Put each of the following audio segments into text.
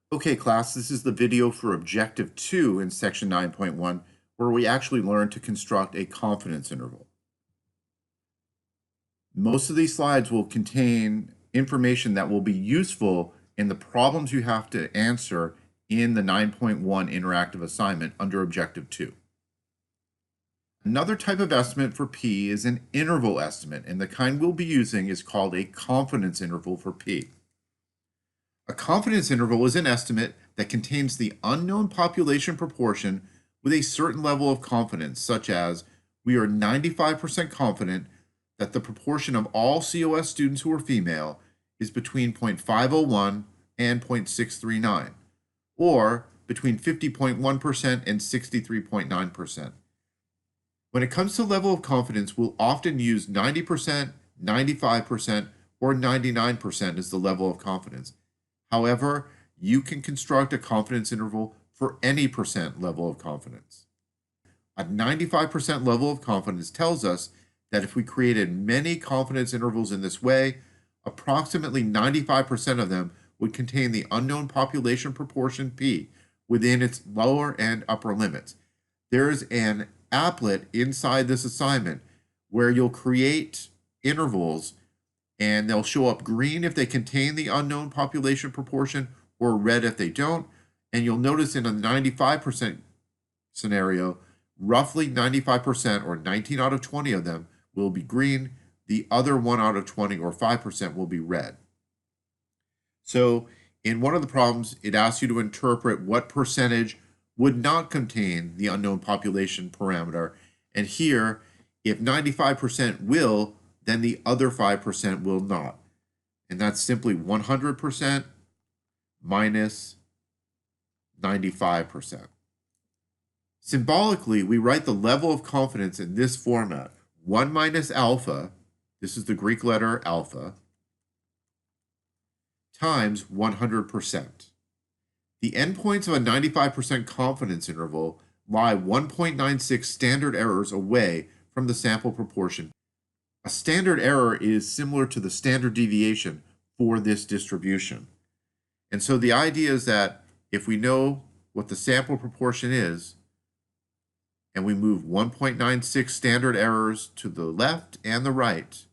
Okay, class, this is the video for Objective 2 in Section 9.1, where we actually learn to construct a confidence interval. Most of these slides will contain information that will be useful in the problems you have to answer in the 9.1 interactive assignment under Objective 2. Another type of estimate for P is an interval estimate, and the kind we'll be using is called a confidence interval for P. A confidence interval is an estimate that contains the unknown population proportion with a certain level of confidence, such as we are 95% confident that the proportion of all COS students who are female is between 0.501 and 0.639, or between 50.1% and 63.9%. When it comes to level of confidence, we'll often use 90%, 95%, or 99% as the level of confidence. However, you can construct a confidence interval for any percent level of confidence. A 95% level of confidence tells us that if we created many confidence intervals in this way, approximately 95% of them would contain the unknown population proportion P within its lower and upper limits. There is an applet inside this assignment where you'll create intervals and they'll show up green if they contain the unknown population proportion or red if they don't. And you'll notice in a 95% scenario, roughly 95% or 19 out of 20 of them will be green. The other 1 out of 20 or 5% will be red. So in one of the problems, it asks you to interpret what percentage would not contain the unknown population parameter. And here, if 95% will, then the other 5% will not. And that's simply 100% minus 95%. Symbolically, we write the level of confidence in this format. 1 minus alpha, this is the Greek letter alpha, times 100%. The endpoints of a 95% confidence interval lie 1.96 standard errors away from the sample proportion. A standard error is similar to the standard deviation for this distribution. And so the idea is that if we know what the sample proportion is, and we move 1.96 standard errors to the left and the right,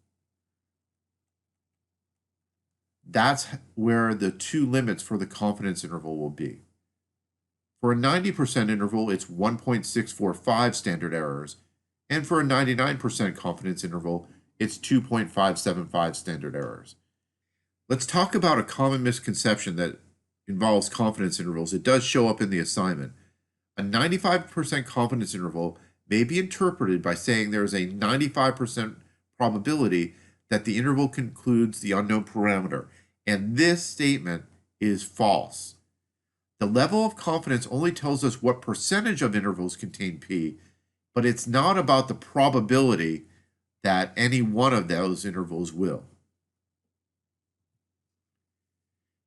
that's where the two limits for the confidence interval will be. For a 90% interval, it's 1.645 standard errors, and for a 99% confidence interval, it's 2.575 standard errors. Let's talk about a common misconception that involves confidence intervals. It does show up in the assignment. A 95% confidence interval may be interpreted by saying there is a 95% probability that the interval concludes the unknown parameter, and this statement is false. The level of confidence only tells us what percentage of intervals contain P, but it's not about the probability that any one of those intervals will.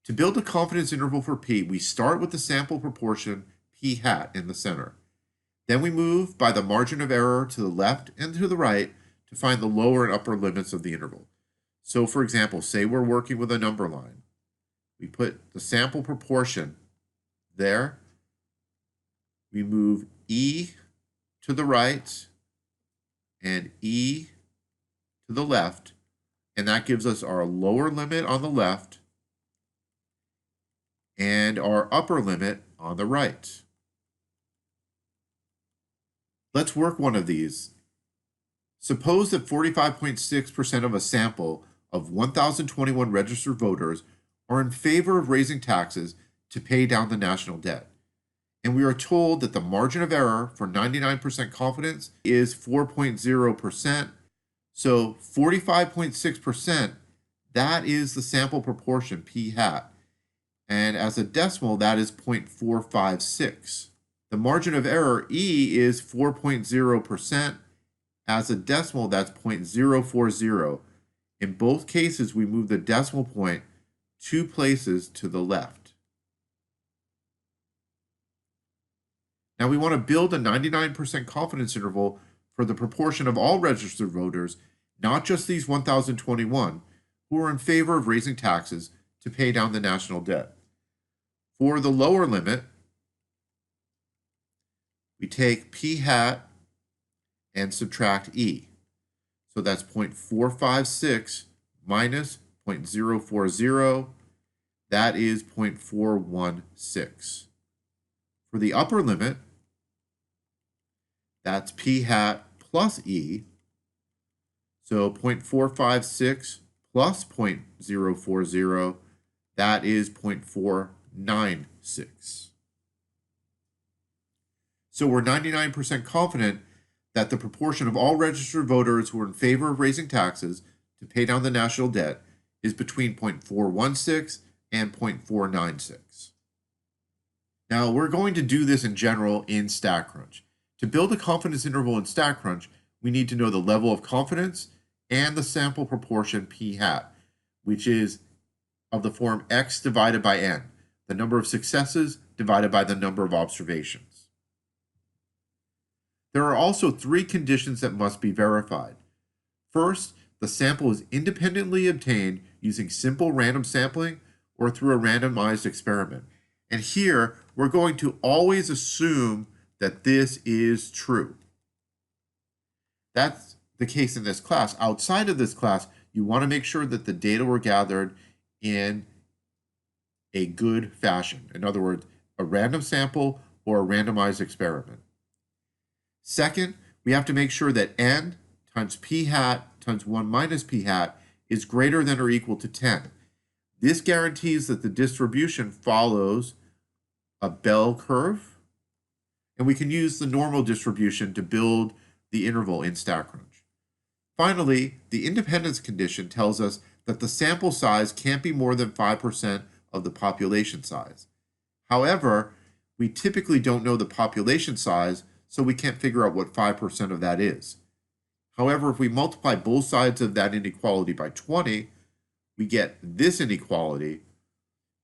To build a confidence interval for P, we start with the sample proportion P hat in the center. Then we move by the margin of error to the left and to the right to find the lower and upper limits of the interval. So for example, say we're working with a number line. We put the sample proportion there. We move E to the right and E to the left, and that gives us our lower limit on the left and our upper limit on the right. Let's work one of these. Suppose that 45.6% of a sample of 1,021 registered voters are in favor of raising taxes to pay down the national debt. And we are told that the margin of error for 99% confidence is 4.0%. So 45.6%, that is the sample proportion P hat. And as a decimal, that is 0.456. The margin of error E is 4.0%. As a decimal, that's 0.040. In both cases, we move the decimal point 2 places to the left. Now we want to build a 99% confidence interval for the proportion of all registered voters, not just these 1,021, who are in favor of raising taxes to pay down the national debt. For the lower limit, we take p hat and subtract e. So that's 0.456 minus 0.040. That is 0.416. For the upper limit, that's p hat plus e. So 0.456 plus 0.040, that is 0.496. So we're 99% confident that the proportion of all registered voters who are in favor of raising taxes to pay down the national debt is between 0.416 and 0.496. Now, we're going to do this in general in StatCrunch. To build a confidence interval in StatCrunch, we need to know the level of confidence and the sample proportion p hat, which is of the form x divided by n, the number of successes divided by the number of observations. There are also 3 conditions that must be verified. First, the sample is independently obtained using simple random sampling or through a randomized experiment. And here, we're going to always assume that this is true. That's the case in this class. Outside of this class, you want to make sure that the data were gathered in a good fashion. In other words, a random sample or a randomized experiment. Second, we have to make sure that n times p hat times 1 minus p hat is greater than or equal to 10. This guarantees that the distribution follows a bell curve, and we can use the normal distribution to build the interval in StatCrunch. Finally, the independence condition tells us that the sample size can't be more than 5% of the population size. However, we typically don't know the population size, so we can't figure out what 5% of that is. However, if we multiply both sides of that inequality by 20, we get this inequality.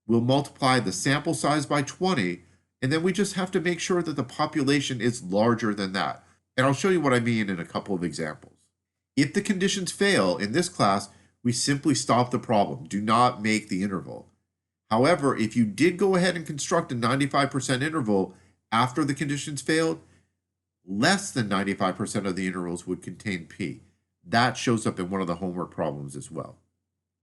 We'll multiply the sample size by 20, and then we just have to make sure that the population is larger than that. And I'll show you what I mean in a couple of examples. If the conditions fail in this class, we simply stop the problem. Do not make the interval. However, if you did go ahead and construct a 95% interval after the conditions failed, less than 95% of the intervals would contain p. That shows up in one of the homework problems as well.